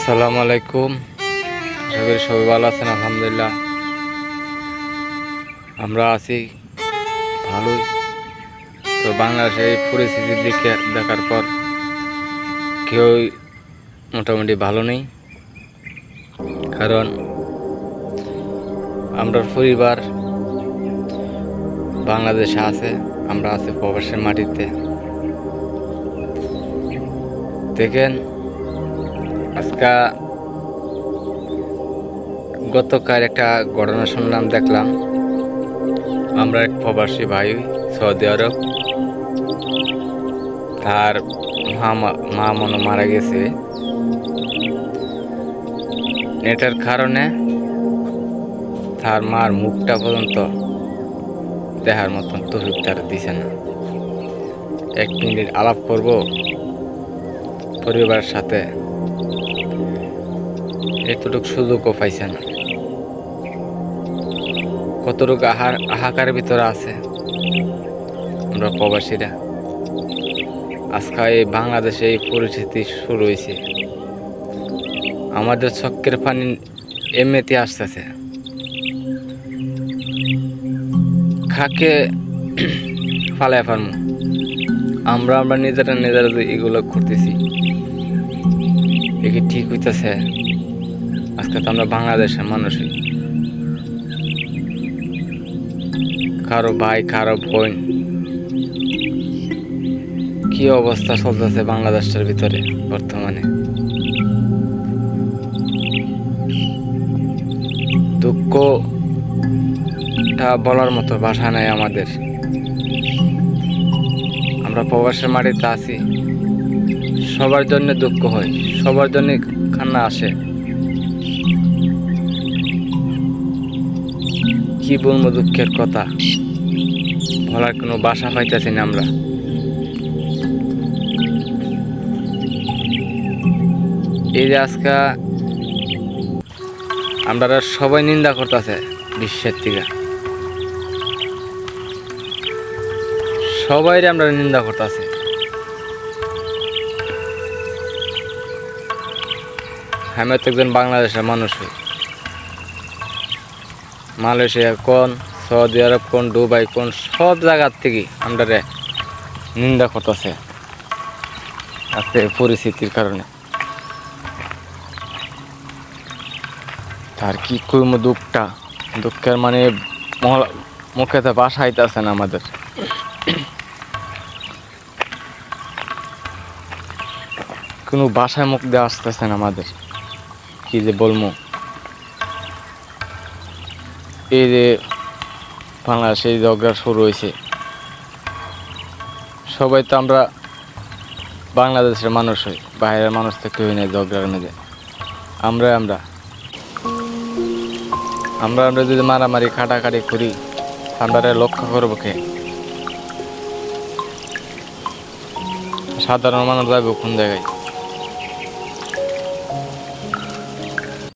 আসসালামু আলাইকুম। সবাই ভালো আছেন? আলহামদুলিল্লাহ আমরা আছি ভালোই। তো বাংলাদেশের এই পরিস্থিতির দিকে দেখার পর কেউই মোটামুটি ভালো নেই, কারণ আমরা পরিবার বাংলাদেশে আছে, আমরা আছি প্রবাসের মাটিতে। দেখেন আজকে গতকাল একটা ঘটনা শুনলাম, দেখলাম আমরা এক প্রবাসী ভাই সৌদি আরব, তার মা মনে মারা গেছে। নেটের কারণে তার মার মুখটা পর্যন্ত দেখার মতন তৌফিক তার দিছে না। 1 মিনিট আলাপ করব পরিবারের সাথে, এতটুকু সুযোগও পাইছে না। কতটুকু হাহাকারের ভিতরে আছে আমরা প্রবাসীরা। আজকে এই বাংলাদেশে এই পরিস্থিতি শুরু হয়েছে, আমাদের চোখের পানি এমনিতে আসতেছে। খাকে ফালায় ফার্ম আমরা নিজেরা এগুলো করতেছি, এ কি ঠিক হইতেছে? আজকে তো আমরা বাংলাদেশের মানুষই, কারো ভাই কারো বোন কি অবস্থা চলতেছে বাংলাদেশের ভিতরে বর্তমানে। দুঃখটা বলার মতো ভাষা নাই আমাদের। আমরা প্রবাসের মাটিতে আছি, সবার জন্য দুঃখ হয়, সবার জন্য কান্না আসে। কি বলবো দুঃখের কথা, বলার কোনো ভাষা পাইতেছি না আমরা। এই যে আজকে আমরা সবাই নিন্দা করতেছে, বিশ্বের থেকে সবাই আমরা নিন্দা করতেছি। আমি তো একজন বাংলাদেশের মানুষ, মালয়েশিয়া কোন, সৌদি আরব কোন, দুবাই কোন, সব জায়গার থেকে আমরা নিন্দা করতেছে আজকে পরিস্থিতির কারণে। তার কি কইম দুঃখের মানে মুখেতে বাসা আইতেছে না আমাদের। কোনো বাসায় মুখ দিয়ে আসতেছে না আমাদের, কি যে বলবো। এই যে বাংলাদেশে এই ঝগড়া শুরু হয়েছে, সবাই তো আমরা বাংলাদেশের মানুষ হই, বাইরের মানুষ তো কেউ নেই ঝগড়ার মধ্যে। আমরা যদি মারামারি কাটাকাটি করি, আমরা লক্ষ্য করবো কে? সাধারণ মানুষ যাবে কোন জায়গায়?